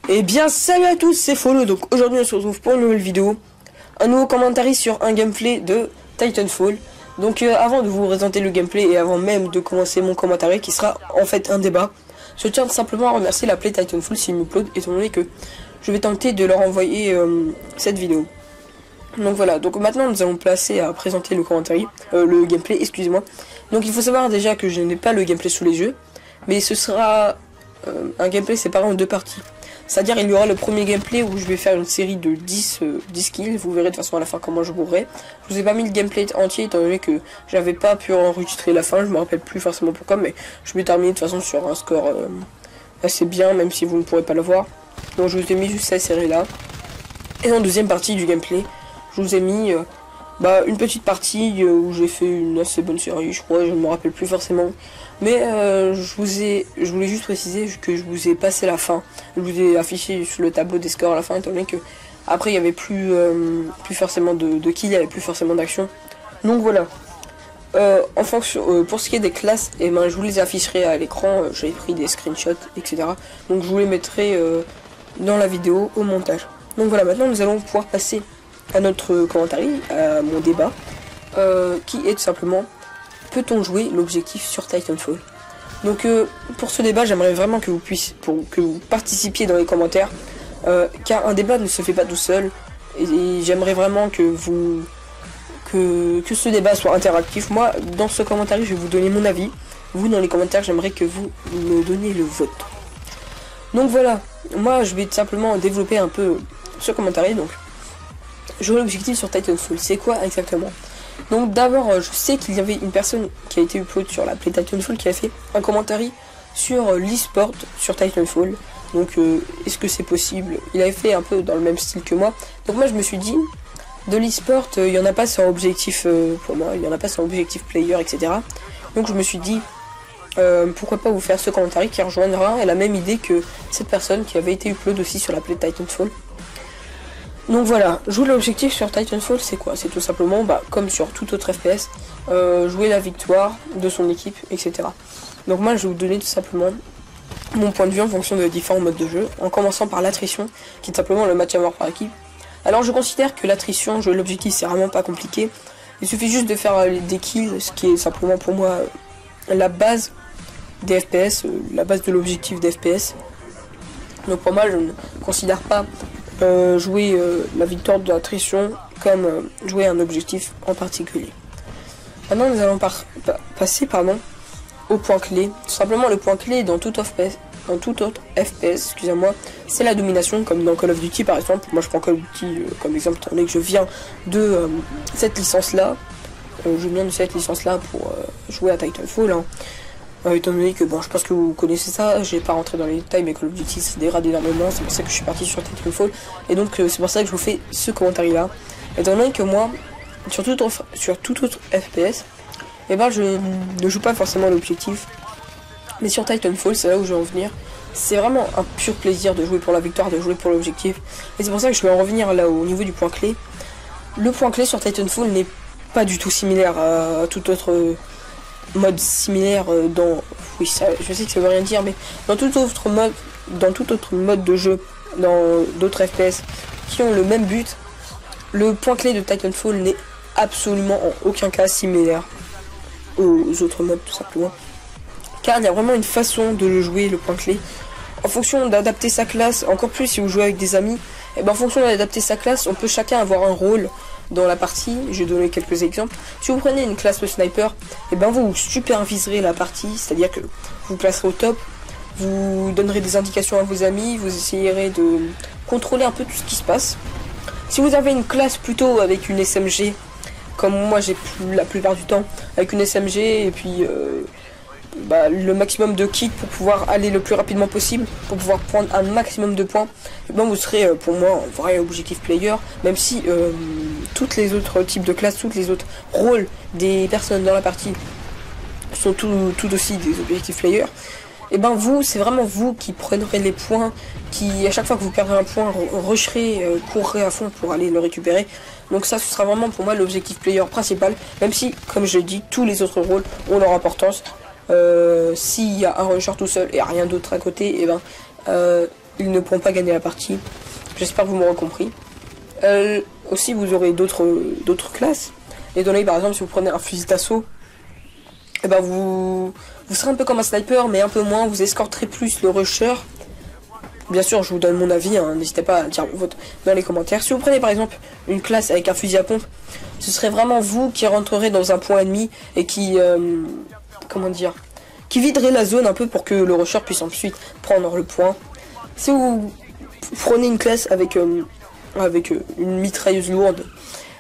Eh bien salut à tous, c'est Follow. Donc aujourd'hui on se retrouve pour une nouvelle vidéo, un nouveau commentaire sur un gameplay de Titanfall. Donc avant de vous présenter le gameplay et avant même de commencer mon commentaire qui sera en fait un débat, je tiens simplement à remercier la Play Titanfall s'il m'upload, étant donné que je vais tenter de leur envoyer cette vidéo. Donc voilà, donc maintenant nous allons placer à présenter le commentaire, le gameplay, excusez-moi. Donc il faut savoir déjà que je n'ai pas le gameplay sous les yeux, mais ce sera un gameplay séparé en deux parties. C'est-à-dire il y aura le premier gameplay où je vais faire une série de 10 kills, vous verrez de toute façon à la fin comment je mourrai. Je vous ai pas mis le gameplay entier étant donné que j'avais pas pu enregistrer la fin, je me rappelle plus forcément pourquoi, mais je vais terminer de toute façon sur un score assez bien, même si vous ne pourrez pas le voir. Donc je vous ai mis juste cette série là. Et en deuxième partie du gameplay, je vous ai mis une petite partie où j'ai fait une assez bonne série, je crois, je ne me rappelle plus forcément. Mais je voulais juste préciser que je vous ai passé la fin. Je vous ai affiché sur le tableau des scores à la fin, étant donné que après il y avait plus forcément de kills, il n'y avait plus forcément d'action. Donc voilà. En fonction, pour ce qui est des classes, je vous les afficherai à l'écran. J'avais pris des screenshots, etc. Donc je vous les mettrai dans la vidéo au montage. Donc voilà, maintenant nous allons pouvoir passer à notre commentaire, à mon débat, qui est tout simplement: peut-on jouer l'objectif sur Titanfall? Donc pour ce débat, j'aimerais vraiment que vous participiez dans les commentaires, car un débat ne se fait pas tout seul, et j'aimerais vraiment que ce débat soit interactif. Moi, dans ce commentaire, je vais vous donner mon avis. Vous, dans les commentaires, j'aimerais que vous me donniez le vote. Donc voilà, moi je vais tout simplement développer un peu ce commentaire. Donc, jouer l'objectif sur Titanfall, c'est quoi exactement? Donc d'abord, je sais qu'il y avait une personne qui a été upload sur la Play Titanfall qui a fait un commentaire sur l'e-sport sur Titanfall. Donc est-ce que c'est possible? Il avait fait un peu dans le même style que moi. Donc moi je me suis dit, de l'e-sport, il n'y en a pas sans objectif pour moi, il n'y en a pas sans objectif player, etc. Donc je me suis dit, pourquoi pas vous faire ce commentaire qui rejoindra la même idée que cette personne qui avait été upload aussi sur la Play Titanfall. Donc voilà, jouer l'objectif sur Titanfall, c'est quoi? C'est tout simplement, comme sur tout autre FPS, jouer la victoire de son équipe, etc. Donc moi, je vais vous donner tout simplement mon point de vue en fonction de différents modes de jeu, en commençant par l'attrition, qui est simplement le match à mort par équipe. Alors je considère que l'attrition, jouer l'objectif, c'est vraiment pas compliqué. Il suffit juste de faire des kills, ce qui est simplement pour moi la base des FPS, la base de l'objectif des FPS. Donc pour moi, je ne considère pas jouer la victoire de l'attrition comme jouer un objectif en particulier. Maintenant nous allons passer au point clé. Tout simplement, le point clé dans tout autre FPS, excusez-moi, c'est la domination, comme dans Call of Duty par exemple. Moi je prends Call of Duty comme exemple, étant donné que je viens de cette licence là. Pour jouer à Titanfall, hein. Étant donné que je pense que vous connaissez ça, j'ai pas rentré dans les détails, mais Call of Duty se dégrade énormément, c'est pour ça que je suis parti sur Titanfall, et donc c'est pour ça que je vous fais ce commentaire là. Étant donné que moi, sur tout autre FPS, je ne joue pas forcément l'objectif, mais sur Titanfall, c'est là où je vais en venir. C'est vraiment un pur plaisir de jouer pour la victoire, de jouer pour l'objectif, et c'est pour ça que je vais en revenir là au niveau du point clé. Le point clé sur Titanfall n'est pas du tout similaire à tout autre mode similaire oui, ça, je sais que ça veut rien dire, mais dans tout autre mode de jeu, dans d'autres FPS qui ont le même but, le point clé de Titanfall n'est absolument en aucun cas similaire aux autres modes, tout simplement, car il y a vraiment une façon de le jouer, le point clé, en fonction d'adapter sa classe. Encore plus si vous jouez avec des amis, en fonction d'adapter sa classe, on peut chacun avoir un rôle dans la partie. Je vais donner quelques exemples. Si vous prenez une classe de sniper, vous superviserez la partie, c'est-à-dire que vous placerez au top, vous donnerez des indications à vos amis, vous essayerez de contrôler un peu tout ce qui se passe. Si vous avez une classe plutôt avec une SMG, comme moi j'ai la plupart du temps avec une SMG, et puis le maximum de kits pour pouvoir aller le plus rapidement possible, pour pouvoir prendre un maximum de points, vous serez pour moi un vrai objectif player, même si toutes les autres types de classes, tous les autres rôles des personnes dans la partie sont tout aussi des objectifs players. Vous, c'est vraiment vous qui prendrez les points, qui à chaque fois que vous perdrez un point, rusherez, courrez à fond pour aller le récupérer. Donc ça, ce sera vraiment pour moi l'objectif player principal, même si, comme je l'ai dit, tous les autres rôles ont leur importance. S'il y a un rusher tout seul et rien d'autre à côté, ils ne pourront pas gagner la partie. J'espère que vous m'aurez compris. Aussi, vous aurez d'autres classes. Et donné, par exemple, si vous prenez un fusil d'assaut, et ben vous serez un peu comme un sniper, mais un peu moins. Vous escorterez plus le rusher. Bien sûr, je vous donne mon avis, hein, n'hésitez pas à dire votre dans les commentaires. Si vous prenez par exemple une classe avec un fusil à pompe, ce serait vraiment vous qui rentrerez dans un point ennemi et qui, comment dire, qui viderait la zone un peu pour que le rusher puisse ensuite prendre le point. Si vous prenez une classe avec une mitrailleuse lourde,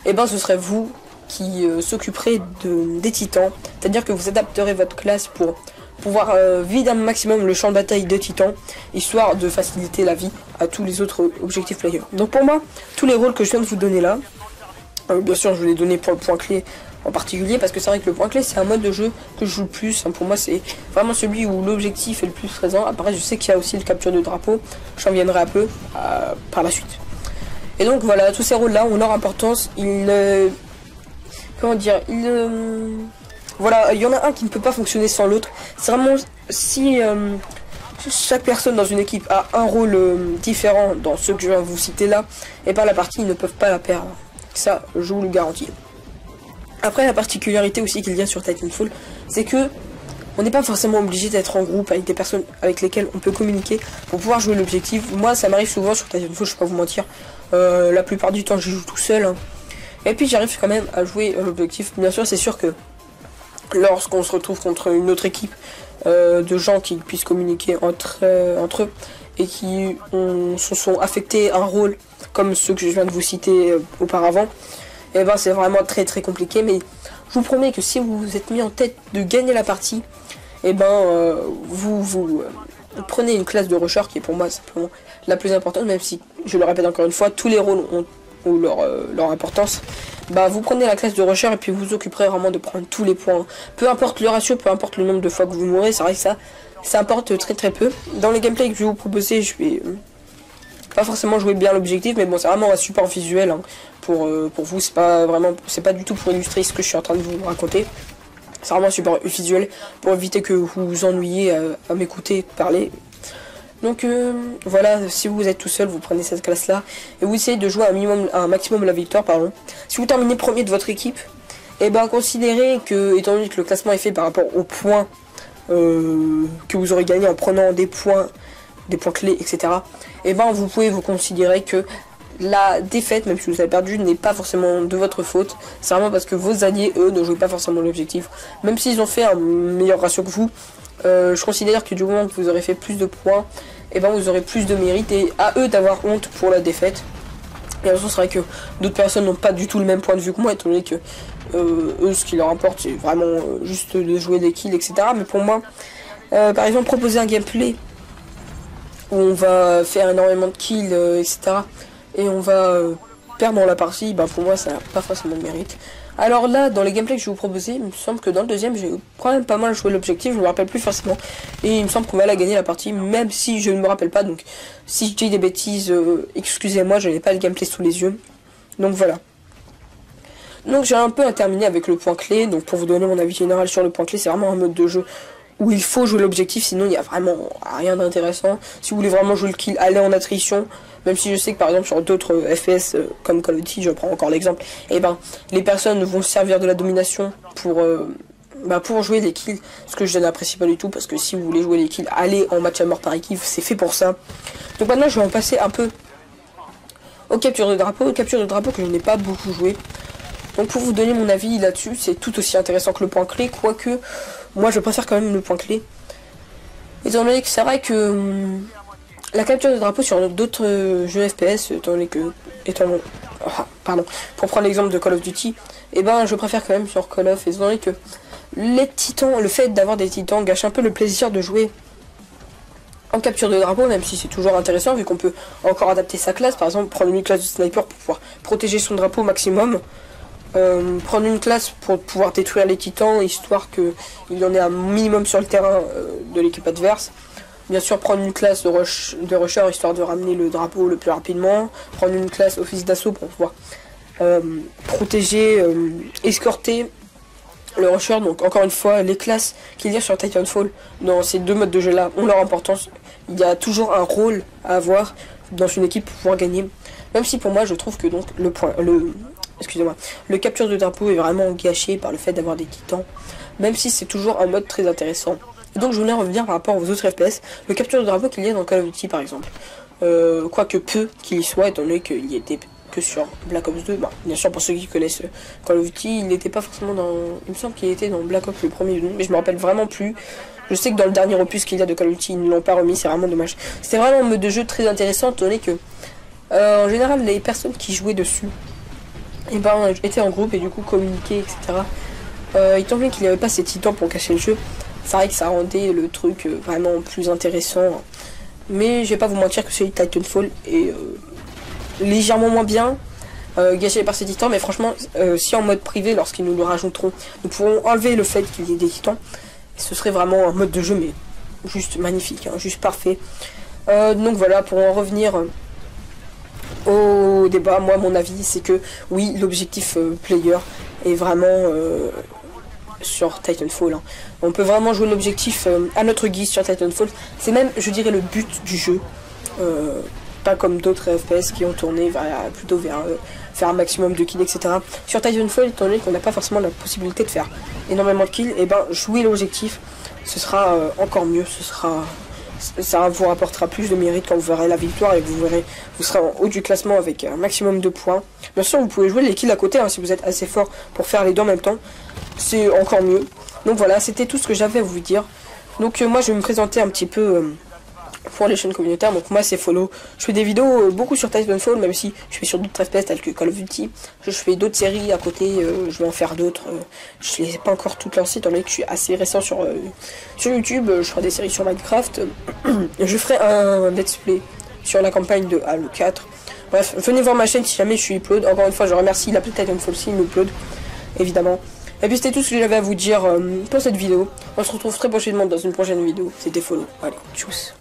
et ben ce serait vous qui s'occuperez des titans, c'est-à-dire que vous adapterez votre classe pour pouvoir vider un maximum le champ de bataille de titans, histoire de faciliter la vie à tous les autres objectifs players. Donc pour moi, tous les rôles que je viens de vous donner là, bien sûr je vous les donné pour le point clé en particulier, parce que c'est vrai que le point clé c'est un mode de jeu que je joue le plus, hein. Pour moi c'est vraiment celui où l'objectif est le plus présent. Après je sais qu'il y a aussi le capture de drapeau, j'en viendrai un peu par la suite. Et donc voilà, tous ces rôles là ont leur importance, comment dire, voilà, il y en a un qui ne peut pas fonctionner sans l'autre. C'est vraiment si chaque personne dans une équipe a un rôle différent dans ceux que je viens de vous citer là, et par la partie ils ne peuvent pas la perdre. Ça, je vous le garantis. Après, la particularité aussi qu'il y a sur Titanfall, c'est que on n'est pas forcément obligé d'être en groupe avec des personnes avec lesquelles on peut communiquer pour pouvoir jouer l'objectif. Moi, ça m'arrive souvent sur Titanfall, je vais pas vous mentir. La plupart du temps, je joue tout seul, hein. Et puis j'arrive quand même à jouer l'objectif. Bien sûr, c'est sûr que lorsqu'on se retrouve contre une autre équipe de gens qui puissent communiquer entre eux et qui se sont affectés un rôle comme ceux que je viens de vous citer auparavant, et ben c'est vraiment très très compliqué. Mais je vous promets que si vous vous êtes mis en tête de gagner la partie, et ben vous prenez une classe de rusher qui est pour moi simplement la plus importante, même si je le répète encore une fois, tous les rôles ont leur importance. Bah vous prenez la classe de rusher et puis vous occuperez vraiment de prendre tous les points. Peu importe le ratio, peu importe le nombre de fois que vous mourrez, c'est vrai que ça importe très très peu. Dans les gameplays que je vais vous proposer, je vais pas forcément jouer bien l'objectif, mais bon c'est vraiment un support visuel, hein. Pour vous, c'est pas du tout pour illustrer ce que je suis en train de vous raconter. C'est vraiment un support visuel pour éviter que vous vous ennuyiez à m'écouter parler. Donc voilà, si vous êtes tout seul, vous prenez cette classe là et vous essayez de jouer un maximum la victoire, pardon. Si vous terminez premier de votre équipe, et ben considérez que, étant donné que le classement est fait par rapport aux points que vous aurez gagné en prenant des points clés, etc. Et ben vous pouvez vous considérer que la défaite, même si vous avez perdu, n'est pas forcément de votre faute. C'est vraiment parce que vos alliés, eux, ne jouent pas forcément l'objectif. Même s'ils ont fait un meilleur ratio que vous, je considère que du moment que vous aurez fait plus de points, et ben vous aurez plus de mérite et à eux d'avoir honte pour la défaite. Et en c'est vrai que d'autres personnes n'ont pas du tout le même point de vue que moi, étant donné que eux, ce qui leur importe, c'est vraiment juste de jouer des kills, etc. Mais pour moi, par exemple, proposer un gameplay où on va faire énormément de kills, etc. et on va perdre dans la partie, ben pour moi ça n'a pas forcément de mérite. Alors là, dans les gameplays que je vais vous proposer, il me semble que dans le deuxième, j'ai quand même pas mal joué l'objectif, je me rappelle plus forcément. Et il me semble qu'on va la gagner la partie, même si je ne me rappelle pas. Donc si je dis des bêtises, excusez-moi, je n'ai pas le gameplay sous les yeux. Donc voilà. Donc j'ai un peu terminé avec le point clé. Donc pour vous donner mon avis général sur le point clé, c'est vraiment un mode de jeu où il faut jouer l'objectif, sinon il n'y a vraiment rien d'intéressant. Si vous voulez vraiment jouer le kill, allez en attrition. Même si je sais que par exemple sur d'autres FPS comme Call of Duty, je prends encore l'exemple, et ben les personnes vont se servir de la domination pour jouer les kills, ce que je n'apprécie pas du tout, parce que si vous voulez jouer les kills, allez en match à mort par équipe, c'est fait pour ça. Donc maintenant je vais en passer un peu aux captures de drapeau, que je n'ai pas beaucoup joué. Donc pour vous donner mon avis là-dessus, c'est tout aussi intéressant que le point clé, quoique moi je préfère quand même le point clé. Étant donné que c'est vrai que la capture de drapeau sur d'autres jeux FPS, pour prendre l'exemple de Call of Duty, et ben je préfère quand même sur Call of, étant donné que les titans, le fait d'avoir des titans gâche un peu le plaisir de jouer en capture de drapeau, même si c'est toujours intéressant vu qu'on peut encore adapter sa classe, par exemple prendre une classe de sniper pour pouvoir protéger son drapeau au maximum. Prendre une classe pour pouvoir détruire les titans, histoire qu'il y en ait un minimum sur le terrain de l'équipe adverse. Bien sûr, prendre une classe de rusher, histoire de ramener le drapeau le plus rapidement. Prendre une classe office d'assaut pour pouvoir protéger, escorter le rusher. Donc encore une fois, les classes qu'il y a sur Titanfall dans ces deux modes de jeu là ont leur importance. Il y a toujours un rôle à avoir dans une équipe pour pouvoir gagner. Même si pour moi je trouve que donc le capture de drapeau est vraiment gâché par le fait d'avoir des titans. Même si c'est toujours un mode très intéressant. Et donc je voulais revenir par rapport aux autres FPS. Le capture de drapeau qu'il y a dans Call of Duty par exemple. Quoique peu qu'il y soit, étant donné qu'il y était que sur Black Ops 2. Bah, bien sûr, pour ceux qui connaissent Call of Duty, il n'était pas forcément dans... Il me semble qu'il était dans Black Ops le premier, mais je me rappelle vraiment plus. Je sais que dans le dernier opus qu'il y a de Call of Duty, ils ne l'ont pas remis, c'est vraiment dommage. C'était vraiment un mode de jeu très intéressant, étant donné que, en général, les personnes qui jouaient dessus, et ben, étaient en groupe et du coup communiquaient, etc. Étant donné qu'il n'y avait pas ces titans pour cacher le jeu, c'est vrai que ça rendait le truc vraiment plus intéressant. Mais je vais pas vous mentir que celui de Titanfall est légèrement moins bien, gâché par ces titans. Mais franchement, si en mode privé, lorsqu'ils nous le rajouteront, nous pourrons enlever le fait qu'il y ait des titans. Ce serait vraiment un mode de jeu, mais juste magnifique, hein, juste parfait. Donc voilà, pour en revenir au débat, moi mon avis c'est que oui, l'objectif player est vraiment sur Titanfall. Hein. On peut vraiment jouer l'objectif à notre guise sur Titanfall. C'est même, je dirais, le but du jeu. Pas comme d'autres FPS qui ont tourné plutôt vers faire un maximum de kills, etc. Sur Titanfall, étant donné qu'on n'a pas forcément la possibilité de faire énormément de kills, et ben jouer l'objectif, ce sera encore mieux. Ça vous rapportera plus de mérite quand vous verrez la victoire et vous serez en haut du classement avec un maximum de points. Bien sûr, vous pouvez jouer les kills à côté hein, si vous êtes assez fort pour faire les deux en même temps. C'est encore mieux. Donc voilà, c'était tout ce que j'avais à vous dire. Donc moi, je vais me présenter un petit peu pour les chaînes communautaires. Donc moi, c'est Follow. Je fais des vidéos beaucoup sur Titanfall, même si je fais sur d'autres FPS tels que Call of Duty. Je fais d'autres séries à côté. Je vais en faire d'autres. Je les ai pas encore toutes lancées, étant donné que je suis assez récent sur YouTube. Je ferai des séries sur Minecraft. Je ferai un let's play sur la campagne de Halo 4. Bref, venez voir ma chaîne si jamais je suis upload. Encore une fois, je remercie la Titanfall s'il m'upload, évidemment. Et puis c'était tout ce que j'avais à vous dire pour cette vidéo. On se retrouve très prochainement dans une prochaine vidéo. C'était Follow. Allez, tchuss.